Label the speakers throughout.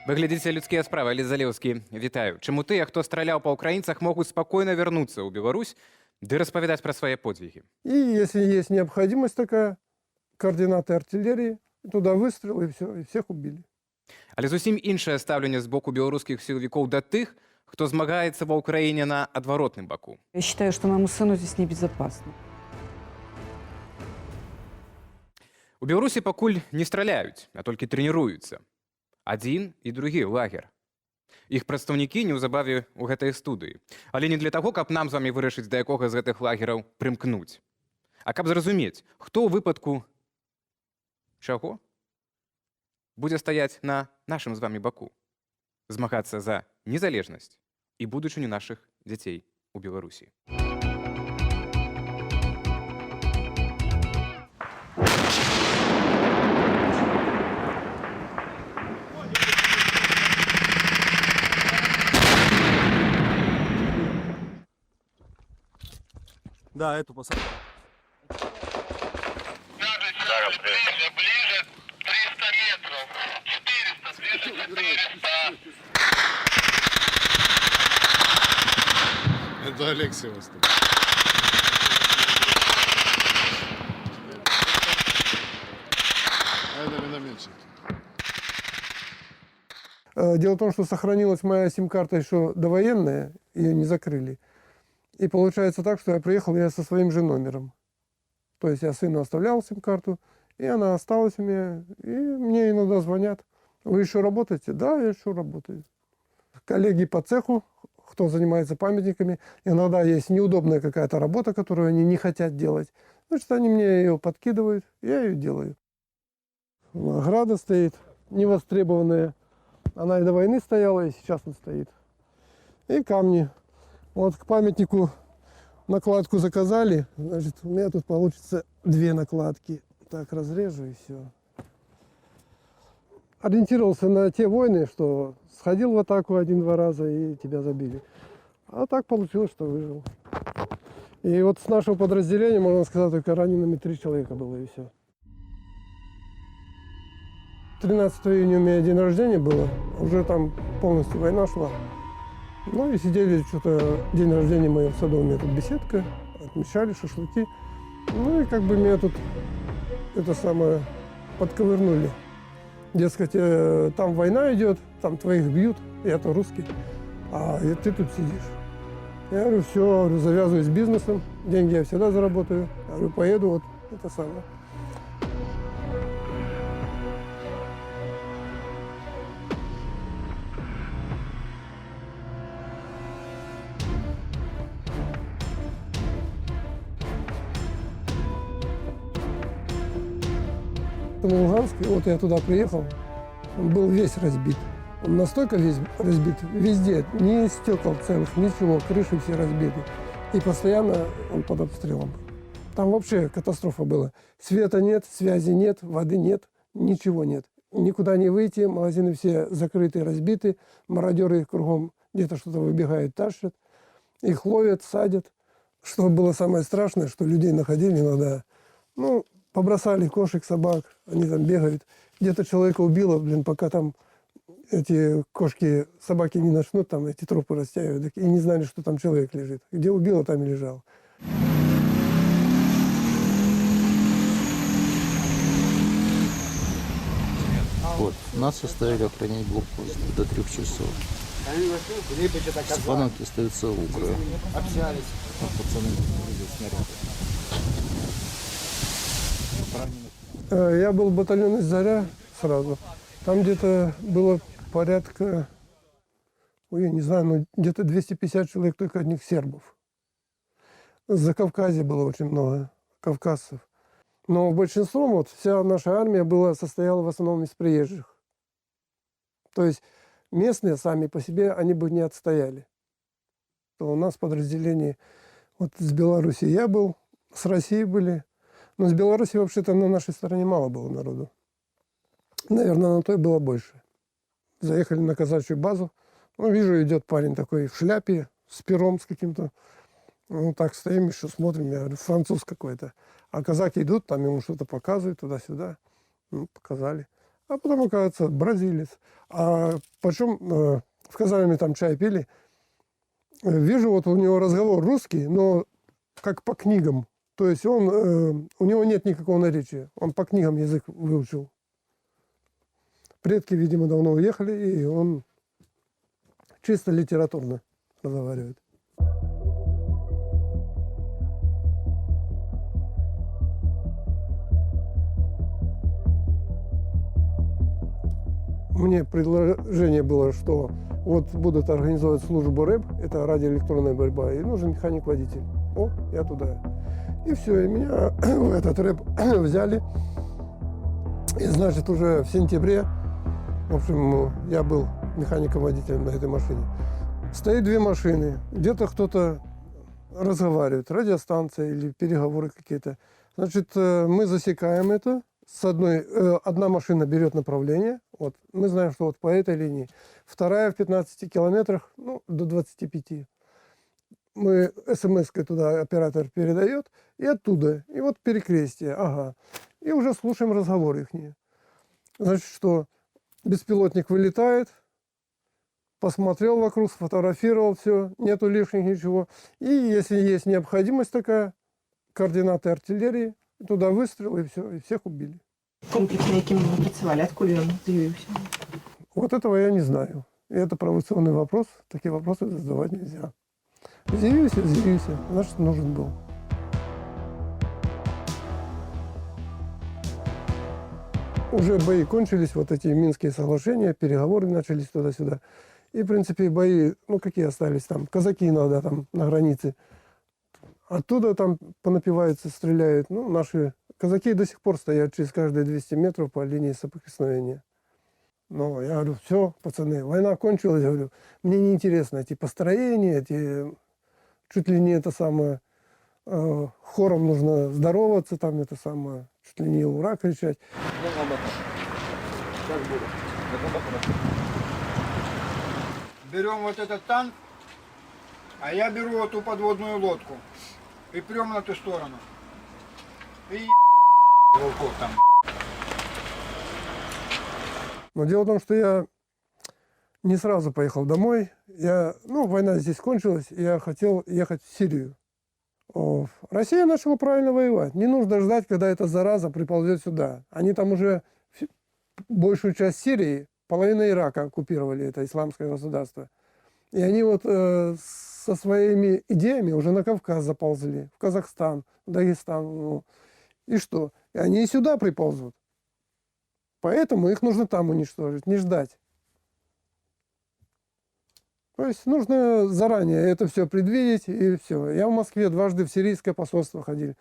Speaker 1: Вы глядзіце «Людскія справы», Олег Залеўскі, вітаю. Чаму тыя, хто страляў па ўкраінцах, могуць спакойна вярнуцца ў Беларусь ды распавядаць пра свае подвиги?
Speaker 2: И если есть необходимость такая, координаты артиллерии, туда выстрел и все, и всех убили.
Speaker 1: Але зусім іншае стаўленне з боку беларускіх сілавікоў да тых, хто змагаецца ва ўкраіне на адваротным баку.
Speaker 3: Я считаю, что моему сыну здесь небезопасно.
Speaker 1: У Беларусі пакуль не страляюць, а толькі трэніруюцца. Адзін і другі лагер. Іх прадстаўнікі неўзабаве ў гэтай студыі. Але не для таго, каб нам з вамі вырашыць, да якога з гэтых лагераў прымкнуць. А каб зразумець, хто ў выпадку чаго будзе стаяць на нашым з вамі баку, змагацца за незалежнасць і будучыню нашых дзяцей у Беларусі.
Speaker 4: Да, эту посадку.
Speaker 5: Ближе, 300 метров. 400, ближе 400.
Speaker 4: Это Алексей вас тут. А это минометчик.
Speaker 2: Дело в том, что сохранилась моя сим-карта еще довоенная, ее не закрыли. И получается так, что я приехал я со своим же номером. То есть я сыну оставлял сим-карту, и она осталась у меня. И мне иногда звонят. Вы еще работаете? Да, я еще работаю. Коллеги по цеху, кто занимается памятниками, иногда есть неудобная какая-то работа, которую они не хотят делать. Значит, они мне ее подкидывают, я ее делаю. Ограда стоит, невостребованная. Она и до войны стояла, и сейчас она стоит. И камни. Вот к памятнику накладку заказали, значит, у меня тут получится 2 накладки. Так, разрежу и все. Ориентировался на те войны, что сходил в атаку 1-2 раза и тебя забили. А так получилось, что выжил. И вот с нашего подразделения, можно сказать, только ранеными 3 человека было и все. 13 июня у меня день рождения было, уже там полностью война шла. Ну и сидели, что-то день рождения моего в саду, у меня тут беседка, отмечали шашлыки. Ну и как бы меня тут это самое подковырнули. Дескать, там война идет, там твоих бьют, я-то русский, а ты тут сидишь. Я говорю, все, завязываюсь с бизнесом, деньги я всегда заработаю. Я говорю, поеду, вот это самое. На Луганске, вот я туда приехал, он был весь разбит. Он настолько весь разбит, везде, ни стекол целых, ничего, крыши все разбиты. И постоянно он под обстрелом. Там вообще катастрофа была. Света нет, связи нет, воды нет, ничего нет. Никуда не выйти, магазины все закрыты, разбиты, мародеры кругом где-то что-то выбегают, тащат. Их ловят, садят. Что было самое страшное, что людей находили иногда, ну, побросали кошек, собак, они там бегают. Где-то человека убило, пока там эти кошки, собаки не начнут там эти трупы растягивать. И не знали, что там человек лежит. Где убило, там и лежал.
Speaker 6: Вот. Нас оставили охранять блокпост до 3 часов. С банок остаются укры. Вот пацаны снаряды.
Speaker 2: Я был в батальоне «Заря» сразу. Там где-то было порядка, ой, я не знаю, но где-то 250 человек, только одних сербов. С Закавказья было очень много кавказцев. Но большинством вот вся наша армия состояла в основном из приезжих. То есть местные сами по себе, они бы не отстояли. То у нас в подразделении вот с Беларуси я был, с России были. Но с Беларуси вообще-то на нашей стороне мало было народу. Наверное, на той было больше. Заехали на казачью базу. Ну, вижу, идет парень такой в шляпе, с пером с каким-то. Ну, так стоим еще, смотрим, я говорю, француз какой-то. А казаки идут, там ему что-то показывают, туда-сюда. Ну, показали. А потом, оказывается, бразилец. А почем в Казани мы там чай пили, вижу, вот у него разговор русский, но как по книгам. То есть он, у него нет никакого наречия. Он по книгам язык выучил. Предки, видимо, давно уехали, и он чисто литературно разговаривает. Мне предложение было, что вот будут организовывать службу РЭБ, это радиоэлектронная борьба, и нужен механик-водитель. О, я туда. И все, и меня в этот РЭБ взяли. И, значит, уже в сентябре, в общем, я был механиком-водителем на этой машине. Стоит две машины, где-то кто-то разговаривает, радиостанция или переговоры какие-то. Значит, мы засекаем это. Одна машина берет направление, вот, мы знаем, что вот по этой линии. Вторая в 15 километрах, ну, до 25. Мы смс-кой туда оператор передает, и оттуда, и вот перекрестие, ага. И уже слушаем разговор их. Значит, что беспилотник вылетает, посмотрел вокруг, сфотографировал все, нету лишних ничего. И если есть необходимость такая, координаты артиллерии, туди вистріл і все, і всіх убили.
Speaker 7: Комплекс, на яким ви працювали, откуда він з'явився?
Speaker 2: Вот этого я не знаю. И это провокационный вопрос. Такие вопросы задавать нельзя. З'явився, значит, нужен был. Уже бои кончились, вот эти Минские соглашения, переговоры начались туда-сюда. И, в принципе, бои, ну, какие остались там, казаки иногда там на границе. Оттуда там понапиваются, стреляют. Ну, наши казаки до сих пор стоят через каждые 200 метров по линии соприкосновения. Но я говорю, все, пацаны, война кончилась, говорю, мне неинтересно эти построения, эти, чуть ли не это самое, хором нужно здороваться, там это самое, чуть ли не ура кричать.
Speaker 8: Берем вот этот танк, а я беру эту подводную лодку и прям на ту сторону. И волков там.
Speaker 2: Но дело в том, что я не сразу поехал домой. Война здесь кончилась, я хотел ехать в Сирию. Россия начала правильно воевать. Не нужно ждать, когда эта зараза приползет сюда. Они там уже большую часть Сирии, половину Ирака оккупировали, это исламское государство. И они вот со своими идеями уже на Кавказ заползли, в Казахстан, в Дагестан. Ну, и что? И они и сюда приползут. Поэтому их нужно там уничтожить, не ждать. То есть нужно заранее это все предвидеть, и все. Я в Москве дважды в сирийское посольство ходил.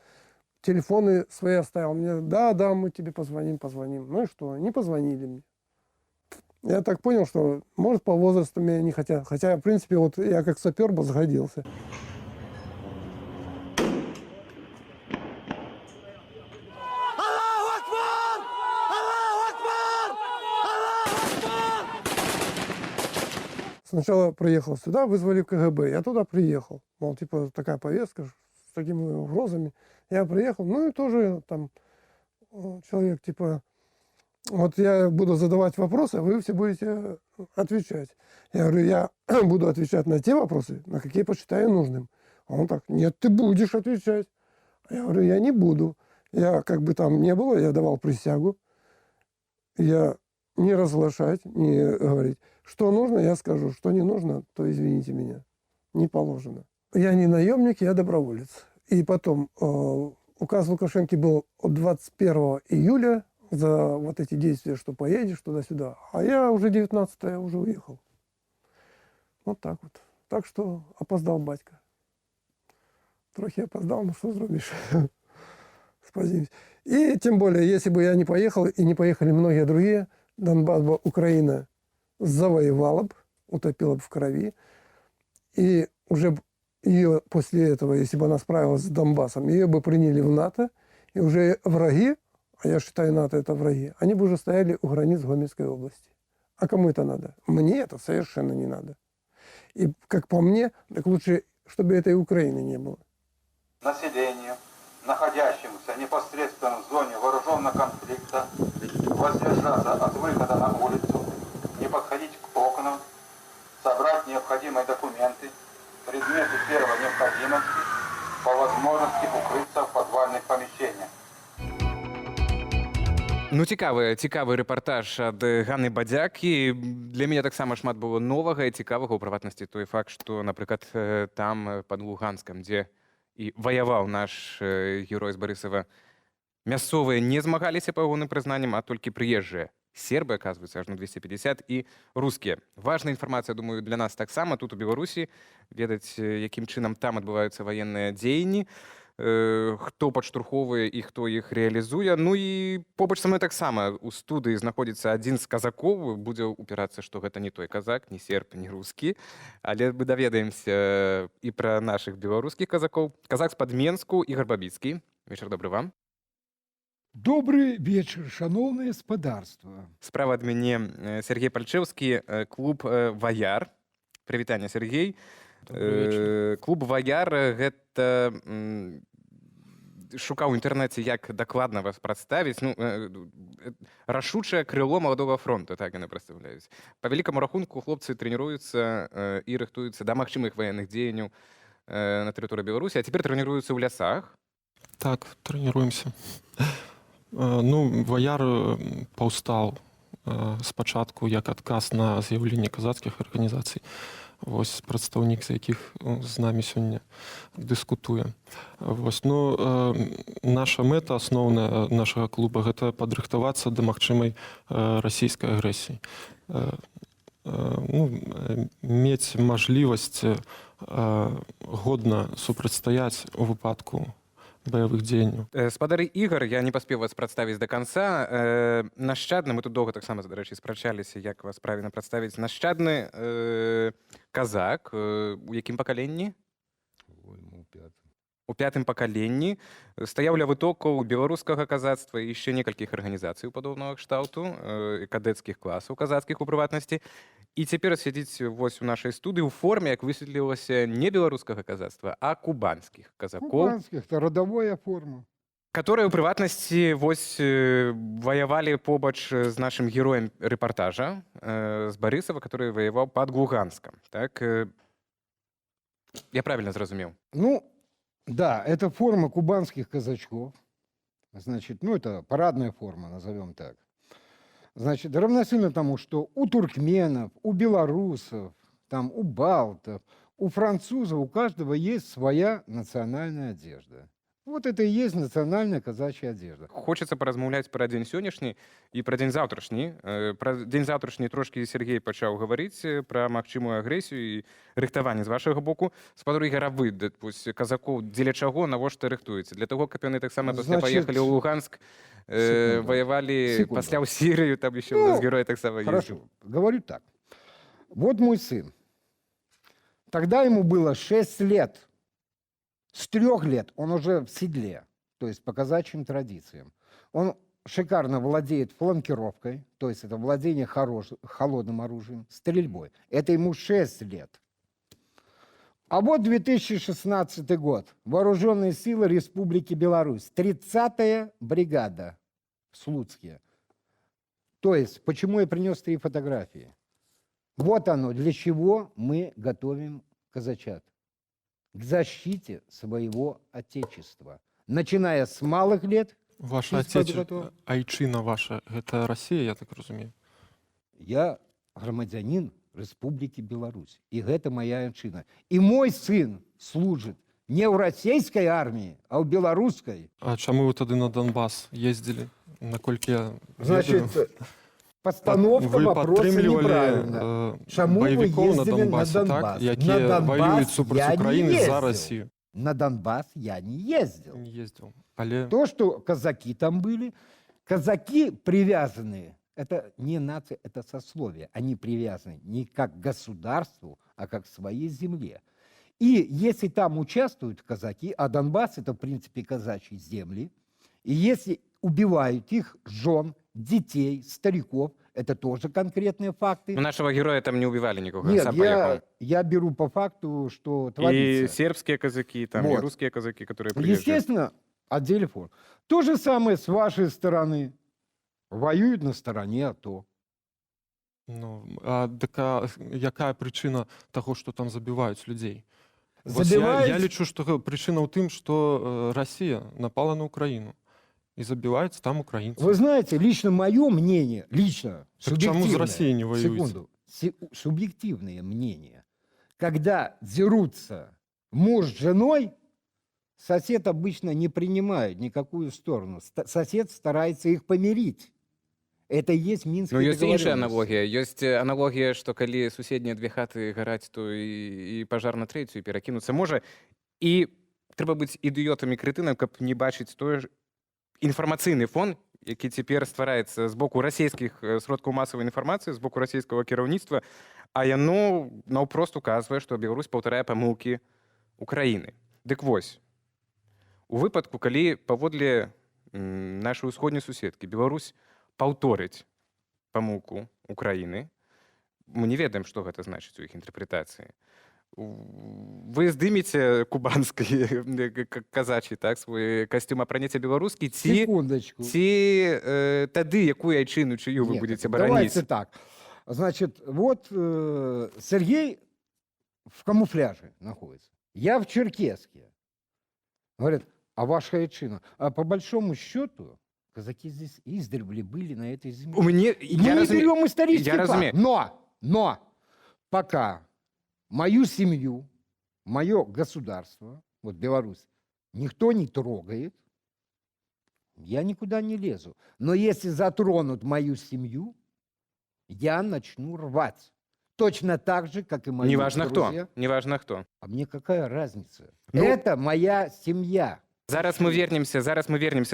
Speaker 2: Телефоны свои оставил. Мне, да, мы тебе позвоним. Ну и что? Не позвонили мне. Я так понял, что, может, по возрасту меня не хотят. Хотя, в принципе, вот я как сапер бы загодился. Сначала приехал сюда, вызвали в КГБ. Я туда приехал. Мол, типа, такая повестка с такими угрозами. Я приехал, ну и тоже там человек, типа, вот я буду задавать вопросы, а вы все будете отвечать. Я говорю, я буду отвечать на те вопросы, на какие посчитаю нужным. А он так, нет, ты будешь отвечать. А я говорю, я не буду. Я, как бы там ни было, я давал присягу. Я не разглашать, не говорить. Что нужно, я скажу. Что не нужно, то извините меня. Не положено. Я не наемник, я доброволец. И потом указ Лукашенко был от 21 июля за вот эти действия, что поедешь туда-сюда. А я уже 19-е уже уехал. Вот так вот. Так что опоздал батька. Трохи опоздал, ну что зробишь. Спасибо. И тем более, если бы я не поехал, и не поехали многие другие, Донбасс бы Украина завоевала бы, утопила бы в крови. И уже ее после этого, если бы она справилась с Донбассом, ее бы приняли в НАТО, и уже враги, а я считаю, НАТО это враги, они бы уже стояли у границ Гомельской области. А кому это надо? Мне это совершенно не надо. И, как по мне, так лучше, чтобы этой Украины не было.
Speaker 5: Население
Speaker 9: находящимся непосредственно в зоне вооруженного конфликта, воздержаться от выхода на улицу, не подходить к окнам, собрать необходимые документы, предметы первой необходимости, по возможности укрыться в подвальных помещениях.
Speaker 1: Ну, цікавы рэпартаж ад Ганны Бадзяк. І для мяне таксама шмат было новага і цікавага, у прыватнасці той факт, што, напрыклад, там, пад Луганскам, дзе і ваяваў наш герой з Барысава, мясцовыя не змагаліся па ягоным прызнанням, а толькі прыезджыя. Сербы, оказывается, аж на 250, і рускія. Важная інфармацыя, думаю, для нас таксама тут у Беларусі, ведаць, якім чынам там адбываюцца ваенныя дзеянні, хто падштурхоўвае і хто іх рэалізуе. Ну і побач са мной таксама у студыі знаходзіцца адзін з казакоў. Будзе упірацца, што гэта не той казак, не серб, не рускі. Але мы даведаемся і пра нашых беларускіх казакоў. Казак з-пад Менску, Ігар Бабіцкі. Вечар добры вам.
Speaker 10: Добрый вечер, шановное спадарство.
Speaker 1: Справа ад мяне Сергей Пальчэўскі, клуб «Ваяр». Прывітанне, Сергей. Клуб «Ваяр» — гэта... Шукаў у інтэрнэце, як дакладна вас прадставіць. Ну, рашучае крыло маладога фронту, так яны прадстаўляюць. Па вялікаму рахунку хлопцы трэніруюцца і рыхтуюцца да магчымых ваенных дзеянняў на тэрыторыі Беларусі, а цяпер трэніруюцца ў лясах.
Speaker 11: Так, трэніруемся. Ну, «Ваяр» паўстаў спачатку як адказ на з'яўленне казацкіх арганізацый. Вось прадстаўнік з якіх з намі сёння дыскутуе. Вось, ну, наша мэта асноўная нашага клуба — гэта падрыхтавацца да магчымай расійскай агрэсіі. Ну, мець мажлівасць годна супрацьстаяць у выпадку баявых дзеянняў.
Speaker 1: Спадары Ігар, я не паспеў вас прадставіць да канца. Нашчадны, мы тут доўга таксама, дарэчы, спрачаліся, як вас правільна прадставіць. Нашчадны казак, у якім пакаленні? У пятым пакаленні. Стаяў ля вытокаў беларускага казацтва і яшчэ некалькіх арганізацый падобнага кшталту, кадэцкіх класаў казацкіх у прыватнасці. І цяпер сядзіць вось у нашай студыі ў форме, як высветлілася, не беларускага казацтва, а кубанскіх казакоў.
Speaker 10: Кубанских, это родовая форма.
Speaker 1: Которые у прыватнасці вось ваявалі побач з нашым героем рэпартажа з Барысава, который ваяваў пад Луганскам. Так? Я правильно зразумеў?
Speaker 10: Ну, да, это форма кубанских казачков. Значит, ну, это парадная форма, назовем так. Значит, равносильно тому, что у туркменов, у белорусов, там, у балтов, у французов, у каждого есть своя национальная одежда. Вот это и есть национальная казачья одежда.
Speaker 1: Хочацца паразмаўляць пра дзень сённяшні і пра дзень заўтрашні. Пра дзень заўтрашні трошкі Сергей пачаў гаварыць пра магчымую агрэсію і рыхтаванне з вашага боку. Спадар Ігара, вы, казакоў, дзеля чаго, навошта рыхтуеце? Для таго, каб яны таксама пасля паехалі ў Луганск, воевали пасля ў Сірыю, там еще у нас герой таксама ездил.
Speaker 10: Хорошо, говорю так. Вот мой сын. Тогда ему было 6 лет. С 3 лет он уже в седле, то есть по казачьим традициям. Он шикарно владеет фланкировкой, то есть это владение холодным оружием, стрельбой. Это ему 6 лет. А вот 2016 год. Вооруженные силы Республики Беларусь. 30-я бригада в Слуцке. То есть, почему я принес 3 фотографии? Вот оно, для чего мы готовим казачат. К защите своего Отечества. Начиная с малых лет.
Speaker 11: Ваше Отечество, айчина ваша, это Россия, я так разумею?
Speaker 10: Я громадянин Республики Беларусь. И это моя айчина. И мой сын служит не в российской армии, а в белорусской.
Speaker 11: А чему вы тогда на Донбасс ездили? Наколькі я
Speaker 10: Значит, постановка вопроса неправильна. Чему вы ездили на Донбасс?
Speaker 11: Так, які воюють супротив України за Россию?
Speaker 10: На Донбасс я не ездил.
Speaker 11: Не ездил. Але...
Speaker 10: То, что казаки там были, казаки привязаны, это не нация, это сословие. Они привязаны не как к государству, а как к своей земле. И если там участвуют казаки, а Донбасс это в принципе казачьи земли, и если убивают их жен, детей, стариков, это тоже конкретные факты.
Speaker 1: Но нашего героя там не убивали никого.
Speaker 10: Нет, я беру по факту, что творится.
Speaker 1: И сербские казаки, там,
Speaker 10: вот.
Speaker 1: И русские казаки, которые приезжают.
Speaker 10: Естественно, Отдели форму. То же самое с вашей стороны. Воюют на стороне АТО.
Speaker 11: Ну, яка причина того, що там забивають людей?
Speaker 10: Забивають-
Speaker 11: Я лічу, що причина у тим, що Росія напала на Україну. І забиваються там українці.
Speaker 10: Вы знаете, лично мое мнение, лично,
Speaker 11: Так чему с
Speaker 10: субъективное,
Speaker 11: Россией не воюете?
Speaker 10: секунду, субъективное мнение, когда дерутся муж с женой, сосед обычно не принимает никакую сторону. Сосед старается их помирить. Это и есть Минские
Speaker 1: Ну, ёсць і іншая
Speaker 10: договоренности.
Speaker 1: аналогія. Ёсць аналогія, што калі суседнія две хаты гараць, то і пажар на трэцюю перакінуцца можа. І трэба быць ідыётам і крытынам, каб не бачыць той ж інфармацыйны фон, які цяпер ствараецца з боку расійскіх сродкаў масавай інфармацыі, з боку расійскага кіраўніцтва, а яно наўпрост указвае, што Беларусь паўтарае памылкі Украіны. Дык вось, у выпадку, калі паводле нашай усходняй суседкі Беларусь паўторыць памылку Украіны, мы не ведаем, што гэта значыць у іх інтэрпрэтацыі. Вы здымеце кубанскі казачы, так, свой касцюм, а праняце беларускі,
Speaker 10: Секундочку.
Speaker 1: ці тады якую айчыну, чыю вы
Speaker 10: Нет,
Speaker 1: будете
Speaker 10: давайте
Speaker 1: бараніць?
Speaker 10: так. Значит, вот Сергей в камуфляже находится. Я в Черкеске. Говорят, а ваша айчина? А по большому счету, казаки здесь издревле были на этой земле.
Speaker 1: У мяне
Speaker 10: Мы не берем исторический
Speaker 1: я
Speaker 10: факт.
Speaker 1: разумею.
Speaker 10: Но пока мою семью, мое государство, вот Беларусь, никто не трогает, я никуда не лезу. Но если затронут мою семью, я начну рвать. Точно так же, как и мои
Speaker 1: Неважно
Speaker 10: друзья.
Speaker 1: хто, неважно хто.
Speaker 10: А мне какая разница?
Speaker 1: Ну-
Speaker 10: Это моя семья.
Speaker 1: Зараз мы вернемся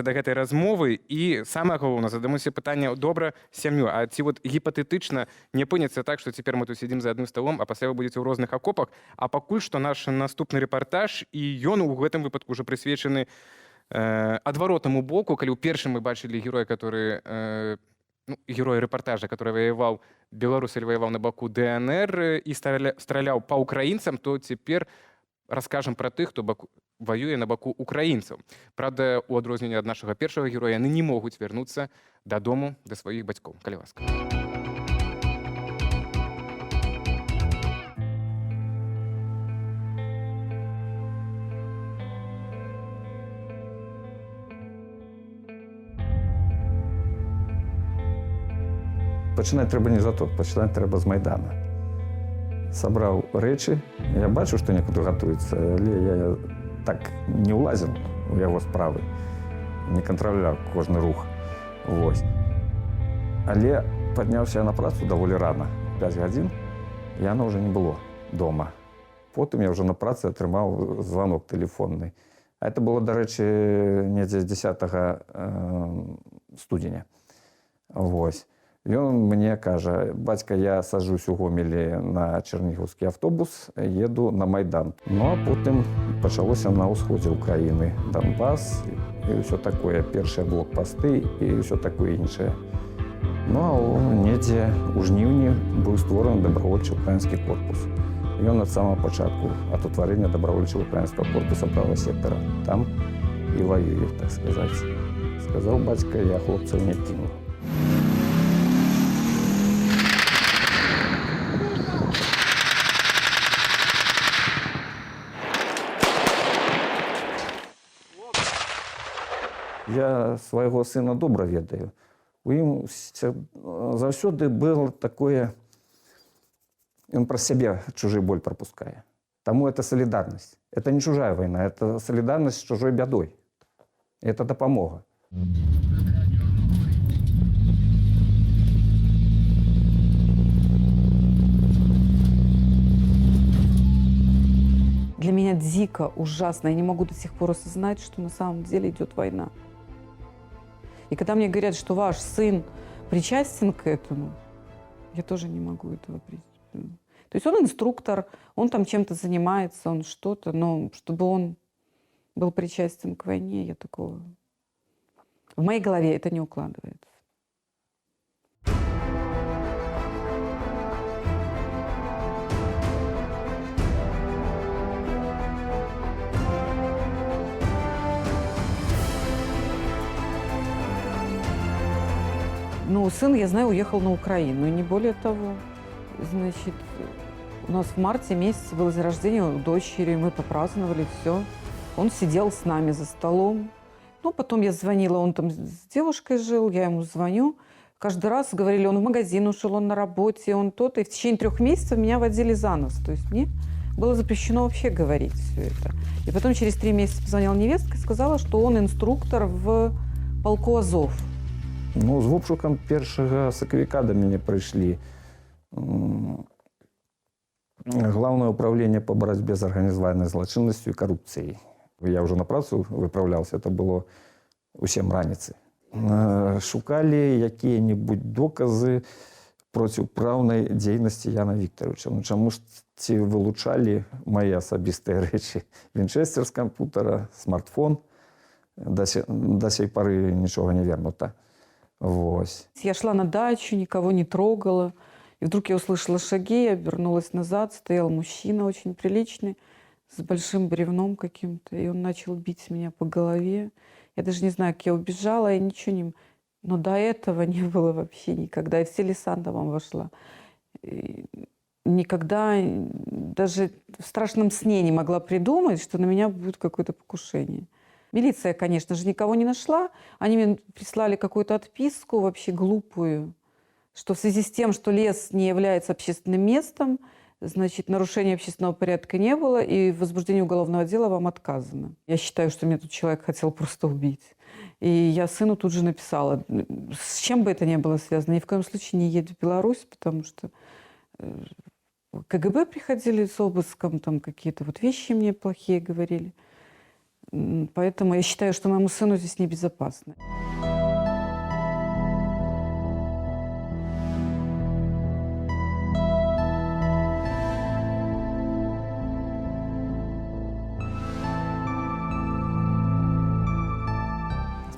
Speaker 1: да гэтай размовы і самае галоўнае, задамося пытанне, добра, сям'ю, а ці вот гіпатэтычна не апынецца так, што цяпер мы тут сядзім за адным сталом, а пасля вы будзеце ў розных акопах, а пакуль што наш наступны рэпартаж, і ён у гэтым выпадку ўжо прысвечаны адваротнаму боку, калі ў першым мы бачылі героя, который герой рэпартажа, который ваяваў Беларусь, ваяваў на баку ДНР і страляў па украінцам, то цяпер раскажам пра тых, хто воюе на баку украінцаў. Правда, у адрозненне ад нашага першага героя, яны не могуць вярнуцца дадому да сваіх бацькоў. Калі ласка.
Speaker 12: Пачынаць трэба не за то, пачынаць трэба з Майдана. Сабраў рэчы, я бачу, што некуды гатуецца, але я так не ўлазіў у яго справы, не кантраляваў кожны рух. Вось. Але падняўся я на працу даволі рана, 5 гадзін, і яно ўжо не было дома. Потым я ўжо на працы атрымаў званок тэлефонны. А это было, дарэчы, недзе з 10 студзеня. Вось. Ён мне кажа, бацька, я саджусь у Гомелі на чарнігаўскі аўтобус, еду на Майдан. Ну, а потым пачалося на ўсходзе ўкраіны. Донбас і ўсё такое, першыя блокпасты і ўсё такое іншае. Ну, а недзе ў жніўні быў створаны добравольчы украінскі корпус. Ён ад самага пачатку, ад утварэння добравольчага украінскага корпуса правага сектара. Там і воюе, так сказаць. Сказаў бацька, я хлопцаў не кінуў. Я свайго сына добра ведаю. У ім заўсёды было такое, ён праз сябе чужы боль прапускае. Таму это солідарнасць. Это не чужая вайна, это солідарнасць з чужой бядой. Это дапамога.
Speaker 3: Для меня дико, ужасно. Я не могу до сих пор осознать, что на самом деле идет война. И когда мне говорят, что ваш сын причастен к этому, я тоже не могу этого принять. То есть он инструктор, он там чем-то занимается, он что-то, но чтобы он был причастен к войне, я такого... В моей голове это не укладывается. Ну, сын, я знаю, уехал на Украину, и не более того. Значит, у нас в марте месяце было день рождения у дочери, мы попраздновали, все. Он сидел с нами за столом. Ну, потом я звонила, он там с девушкой жил, я ему звоню. Каждый раз говорили, он в магазин ушел, он на работе, он то-то. И в течение 3 месяцев меня водили за нос. То есть мне было запрещено вообще говорить все это. И потом через 3 месяца позвонила невестка и сказала, что он инструктор в полку Азов.
Speaker 12: Ну, з обшуком 1 сакавіка до мяне прыйшлі Главное управление по борьбе с организованной злочинностью и коррупцией. Я уже на працу выправлялся, это было у 7 раніцы. Шукали какие-нибудь доказы противоправной деятельности Яна Викторовича. Ну, чому ж ці вилучали мої особисті речі? Вінчестер з комп'ютера, смартфон. До сей поры ничего не вернуто. Вот.
Speaker 3: Я шла на дачу, никого не трогала. И вдруг я услышала шаги, я обернулась назад, стоял мужчина очень приличный, с большим бревном каким-то, и он начал бить меня по голове. Я даже не знаю, как я убежала, я ничего не... Но до этого не было вообще никогда. Я в Селисан домом вошла. И никогда, даже в страшном сне не могла придумать, что на меня будет какое-то покушение. Милиция, конечно же, никого не нашла. Они мне прислали какую-то отписку вообще глупую, что в связи с тем, что лес не является общественным местом, значит, нарушения общественного порядка не было, и в возбуждении уголовного дела вам отказано. Я считаю, что меня тут человек хотел просто убить. И я сыну тут же написала, с чем бы это ни было связано, ни в коем случае не едь в Беларусь, потому что КГБ приходили с обыском, там какие-то вот вещи мне плохие говорили. Поэтому я считаю, что моему сыну здесь небезопасно.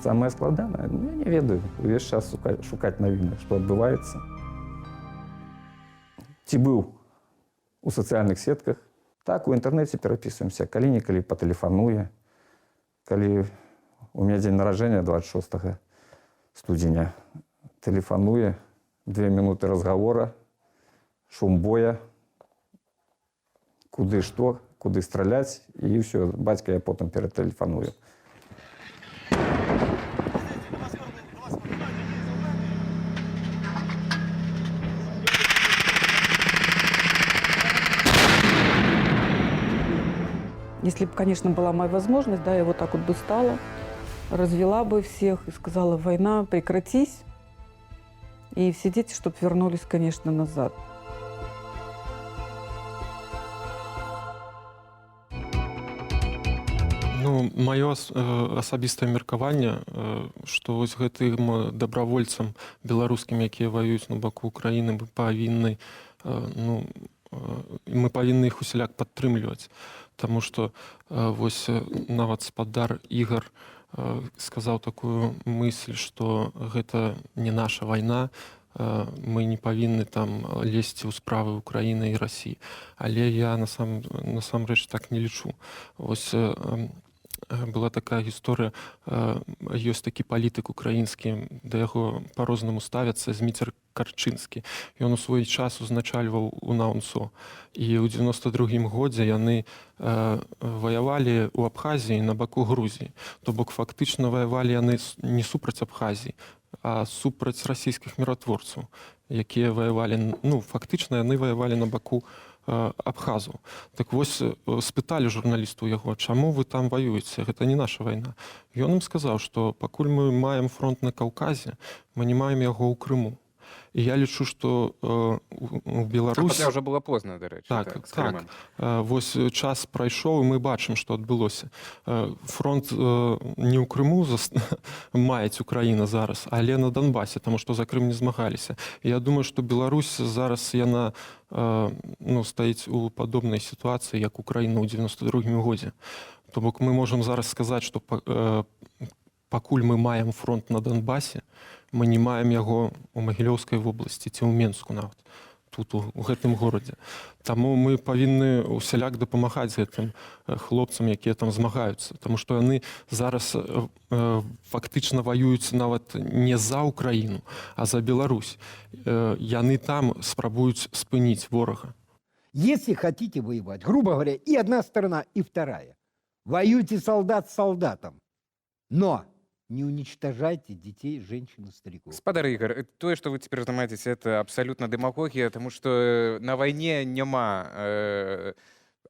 Speaker 12: Самое складанае, ну, я не ведаю, увесь час шукаць навіны, што адбываецца. Ці быў у сацыяльных сетках, так, у інтэрнэце перапісваемся, калі-нікалі патэлефануе, калі у меня дзень нараджэння 26 студзеня, тэлефануе, 2 минуты разговора, шум боя, куды што, куды страляць, і ўсё, бацька я потым ператэлефаную.
Speaker 3: Если бы, конечно, была моя возможность, да, я вот так вот бы стала, развела бы всех и сказала: война, прекратись. И все дети, чтобы вернулись, конечно, назад.
Speaker 11: Ну, маё асабістае меркаванне, што вось гэтым дабравольцам беларускім, якія ваююць на баку Украіны, мы павінны, ну, мы павінны іх усяляк падтрымліваць. Таму што вось нават спадар Ігар сказаў такую мысль, што гэта не наша вайна, мы не павінны там лезці ў справы Украіны і Расіі. Але я насамрэч так не лічу. Вось была такая гісторыя, ёсць такі палітык украінскі, да яго па-рознаму ставяцца, Зміцер Карчынскі. Ён у свой час узначальваў УНАУНСО. І ў 92-м годзе яны ваявалі ў Абхазіі на баку Грузіі. То бок фактычна ваявалі яны не супраць Абхазіі, а супраць расійскіх міратворцаў, якія ваявалі, ну, фактычна яны ваявалі на баку Абхазу. Так вось спыталі журналісту яго, чаму вы там ваюеце, гэта не наша вайна. Ён ім сказаў, што пакуль мы маем фронт на Каўказе, мы не маем яго ў Крыму. І я лічу, што у Беларусі...
Speaker 1: Хотя ўжо было позна, да рэчы.
Speaker 11: Так. Вось час прайшоў, і мы бачым, што адбылося. Фронт не ў Крыму маюць Украіна зараз, але на Донбасе, таму што за Крым не змагаліся. І я думаю, што Беларусь зараз яна стаіць у падобнай сітуацыі, як Украіна ў 92-м годзе. То бок мы можам зараз сказаць, што пакуль мы маем фронт на Донбасе, мы не маем яго ў Магілёўскай вобласці ці ў Менску нават. тут у гэтым горадзе. Таму мы павінны усяляк дапамагаць гэтым хлопцам, якія там змагаюцца, таму што яны зараз фактычна ваююць нават не за Украіну, а за Беларусь. Яны там спрабуюць спыніць ворага.
Speaker 10: Если хотите воевать, грубо говоря, и одна сторона, и вторая, воюйте солдат с солдатом, но не уничтожайте детей, женщин и стариков.
Speaker 1: Спадар Ігор, тое, што вы цяпер займаецеся, это абсалютна дэмагогія, таму што на вайне няма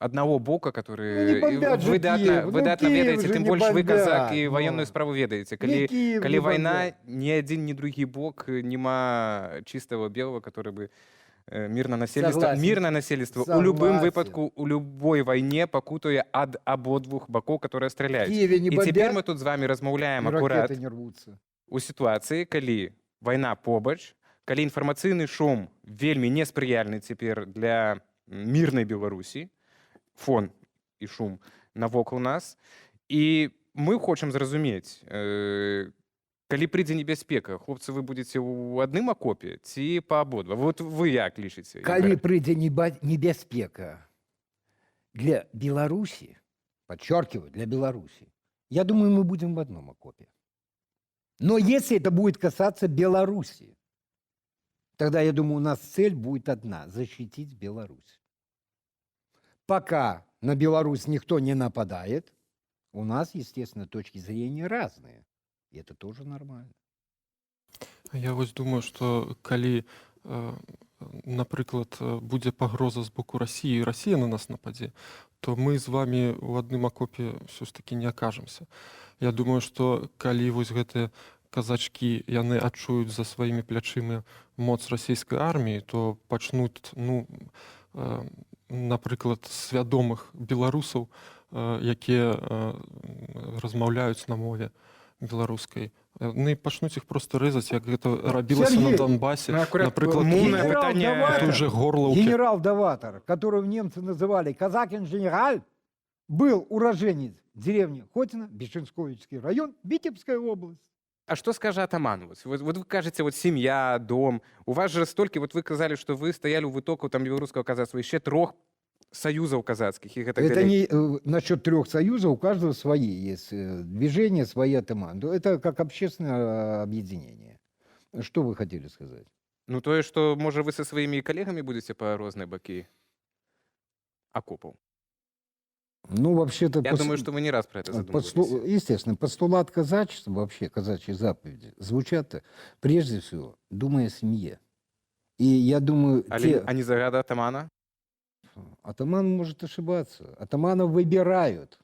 Speaker 1: аднаго бока, который
Speaker 10: бомбят же Киев.
Speaker 1: выдатна
Speaker 10: Киев
Speaker 1: ведаеце,
Speaker 10: же
Speaker 1: тым
Speaker 10: не
Speaker 1: больш вы казак
Speaker 10: бомбят,
Speaker 1: і ваенную справу ведаеце.
Speaker 10: Не Киев
Speaker 1: Калі
Speaker 10: не
Speaker 1: вайна,
Speaker 10: бомбят.
Speaker 1: ні адзін, ні другі бок няма чыстого белого, который бы мирное насельніцтва,
Speaker 10: Согласен.
Speaker 1: мирное насельніцтва у любым
Speaker 10: Согласен.
Speaker 1: выпадку, у любой вайне пакутуе ад абодвух бакоў, которые
Speaker 10: В
Speaker 1: стреляюць.
Speaker 10: Киеве не
Speaker 1: І
Speaker 10: бомбят,
Speaker 1: цяпер мы тут з вами размаўляем
Speaker 10: и
Speaker 1: акурат
Speaker 10: ракеты не рвутся.
Speaker 1: у сітуацыі, калі вайна побач, калі інфармацыйны шум вельмі неспрыяльны цяпер для мірнай Беларусі, фон і шум навокал нас, і мы хочам зразумець, калі прыйдзе небяспека, хлопцы, вы будзеце ў адным акопе ці па абодва? Вот вы як лічыце?
Speaker 10: Коли придет небеспека для Беларуси, подчеркиваю, для Беларуси, я думаю, мы будем в одном окопе. Но если это будет касаться Беларуси, тогда, я думаю, у нас цель будет одна – защитить Беларусь. Пока на Беларусь никто не нападает, у нас, естественно, точки зрения разные. И это тоже нормально.
Speaker 11: Я вось думаю, што калі, напрыклад, будзе пагроза з боку Расіі, і Расія на нас нападзе, то мы з вами ў адным акопе ўсё ж такі не акажемся. Я думаю, што калі вось гэтыя казачкі, яны адчуюць за сваімі плячымі моц расійскай арміі, то пачнуць, напрыклад, свядомых беларусаў, якія размаўляюць на мове беларускай, пачнуць іх просто рэзаць, як гэта рабілася на Донбасе. Напрыклад, той же Горлаўкі.
Speaker 10: Генерал-даватор, которого немцы называли казак-инженераль, был уроженец деревни Хотина, Бешенсковичский район, Витебская область.
Speaker 1: А что скажет атаман? Вот вы кажете, вот семья, дом. У вас же столько, вот вы сказали, что вы стояли у вытоку там белорусского казацтва, еще 3 союзов казацких.
Speaker 10: Это не насчет 3 союзов, у каждого свои есть движения, свои атаманы. Это как общественное объединение. Что вы хотели сказать?
Speaker 1: Ну, то есть, что, может, вы со своими коллегами будете по разные боки окопов?
Speaker 10: Ну, вообще-то...
Speaker 1: Я думаю, что вы не раз про это задумывались.
Speaker 10: Естественно, постулат казачества, вообще казачьи заповеди, звучат прежде всего, думая о семье. И я думаю...
Speaker 1: А не загада атамана?
Speaker 10: Атаман может ошибаться. Атаманов выбирают.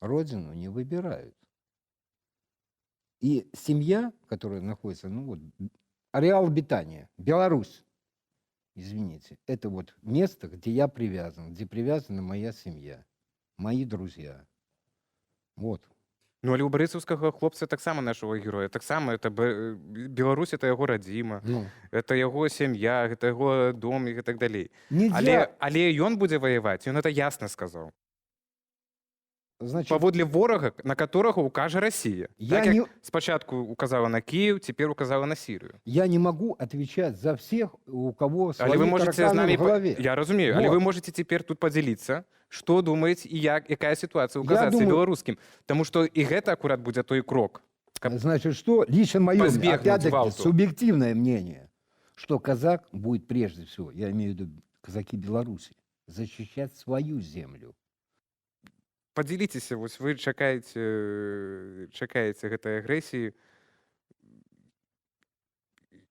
Speaker 10: Родину не выбирают. И семья, которая находится, ареал обитания, Беларусь, извините, это вот место, где я привязан, где привязана моя семья, мои друзья. Вот.
Speaker 1: Ну, але у барысаўскага хлопца таксама нашего героя. Таксама это Беларусь, это яго радзіма, это яго сям'я, гэта яго дом і так далей. Але ён будзе ваяваць, ён это ясна сказаў. Паводле ворага, на которого укажа Россия. Спочатку указала на Киев, теперь указала на Сирию.
Speaker 10: Я не могу отвечать за всех, у кого свои
Speaker 1: тараканы
Speaker 10: в голове.
Speaker 1: Я разумею, але вы можете теперь тут поделиться, что думаете и якая ситуация у казацтва белорусским. Потому что и это аккурат будет той крок.
Speaker 10: Значит, что? Лично мое, опять-таки, субъективное мнение, что казак будет прежде всего, я имею в виду казаки Беларуси, защищать свою землю.
Speaker 1: Подзяліцеся, вось вы чакаеце гэтай агрэсіі.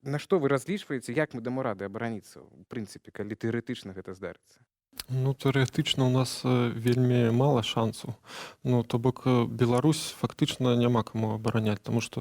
Speaker 1: На што вы разлічваеце, як мы даму рады абараніцца, у прынцыпе, калі тэарэтычна гэта здарыцца?
Speaker 11: Ну, тэарэтычна у нас вельмі мала шансаў. Ну, то бок Беларусь фактычна няма каму абараняць, таму што,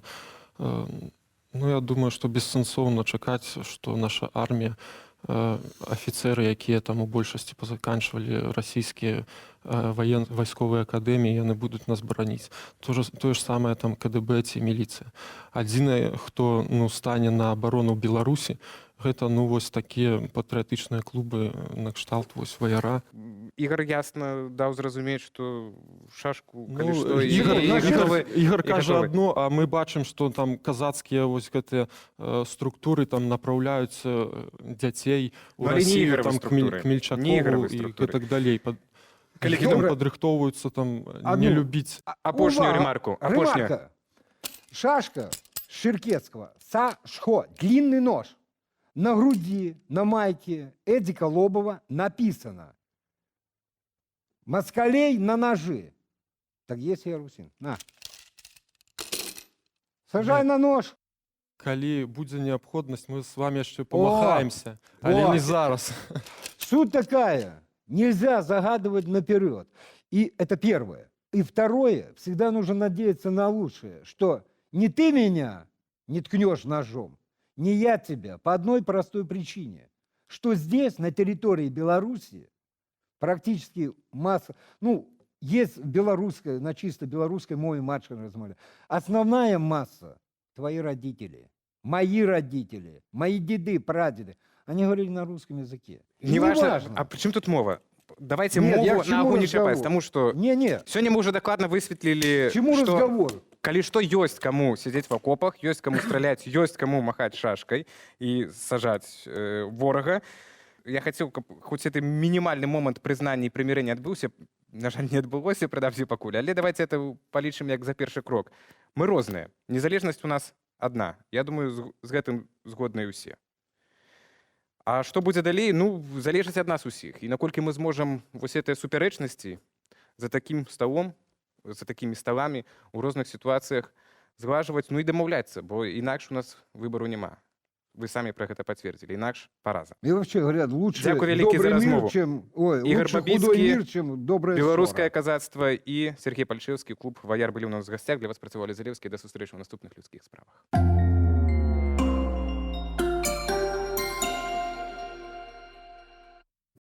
Speaker 11: я думаю, што бессэнсоўна чакаць, што наша армія, афіцеры, якія там у большасці пазаканчвалі расійскія вайсковыя акадэміі, яны будуць нас бараніць. Тое ж самае там КДБ ці міліцыя. Адзінае, хто стане на абарону Беларусі, Гэта ну вось такія патрыятычныя клубы накшталт вось ваяра.
Speaker 1: Ігор ясна даў зразумець, што шашку, калі
Speaker 11: Ну,
Speaker 1: што,
Speaker 11: Ігор
Speaker 1: і
Speaker 11: кажа
Speaker 1: гатовы.
Speaker 11: адно, а мы бачым, што там казацкія вось гэтыя структуры там направляюць дзяцей у
Speaker 1: Ну, але не
Speaker 11: Расію,
Speaker 1: ігравыя
Speaker 11: там
Speaker 1: структуры.
Speaker 11: к Мельчакову
Speaker 1: Не ігравыя
Speaker 11: і
Speaker 1: структуры.
Speaker 11: так далей.
Speaker 1: Калі
Speaker 11: Які там
Speaker 10: добра.
Speaker 11: падрыхтоўваюцца там
Speaker 10: Одну.
Speaker 11: не любіць.
Speaker 1: Апошнюю
Speaker 10: Увага!
Speaker 1: ремарку. Апошнюю.
Speaker 10: Ремарка. Шашка Ширкетского. Сашхо. Длинный нож. На груди, на майке Эдика Лобова написано: «Москалей на ножи». Так есть я русин. На. Сажай на нож.
Speaker 11: Калі будзе неабходнасць, мы з вами яшчэ памахаемся, але
Speaker 10: О!
Speaker 11: не зараз.
Speaker 10: Суть такая. Нельзя загадывать наперед. И это первое. И второе. Всегда нужно надеяться на лучшее. Что не ты меня не ткнешь ножом, не я тебя. По одной простой причине. Что здесь, на территории Беларуси, практически масса... Ну, есть белорусская, на чисто белорусской мове матча размовляю. Основная масса — твои родители, мои деды, прадеды. Они говорили на русском языке. И
Speaker 1: Неважно. А при чым тут мова? Давайте
Speaker 10: Нет, я
Speaker 1: мову
Speaker 10: к чему
Speaker 1: на агу не
Speaker 10: разговор?
Speaker 1: чапаць, таму што
Speaker 10: Не-не,
Speaker 1: сёння мы ўжо дакладна высветлілі,
Speaker 10: к чему
Speaker 1: што
Speaker 10: разговор?
Speaker 1: калі што ёсць каму сядзець в акопах, ёсць каму страляць, ёсць каму махаць шашкай і сажаць ворага. Я хацеў, каб хоць гэты мінімальны момант прызнання і прымірэння адбыўся. На жаль, не адбылося, прынамсі пакуль. Але давайте это палічым як за першы крок. Мы розныя. Незалежнасць у нас адна. Я думаю, з гэтым згодныя ўсе. А што будзе далей? Ну, залежыць ад нас усіх. І наколькі мы зможам вось гэтыя супярэчнасці за такім сталом, за такімі сталамі у розных сітуацыях зглажваць, ну і дамаўляцца, бо інакш у нас выбару няма. Вы самі пра гэта пацвердзілі. Інакш параза.
Speaker 10: И вообще говорят, лучше
Speaker 1: Дякую вялікі за
Speaker 10: добрый
Speaker 1: размову.
Speaker 10: мир, чем... Ой,
Speaker 1: Игорь
Speaker 10: лучше
Speaker 1: Бабицкий,
Speaker 10: худой мир, чем добрая
Speaker 1: Беларускае
Speaker 10: ссора.
Speaker 1: казацтва і Сергей Пальчэўскі, клуб «Ваяр» былі ў нас в гасцях. Для вас працавалі Залеўскі. Да сустрэчы ў наступных людскіх справах.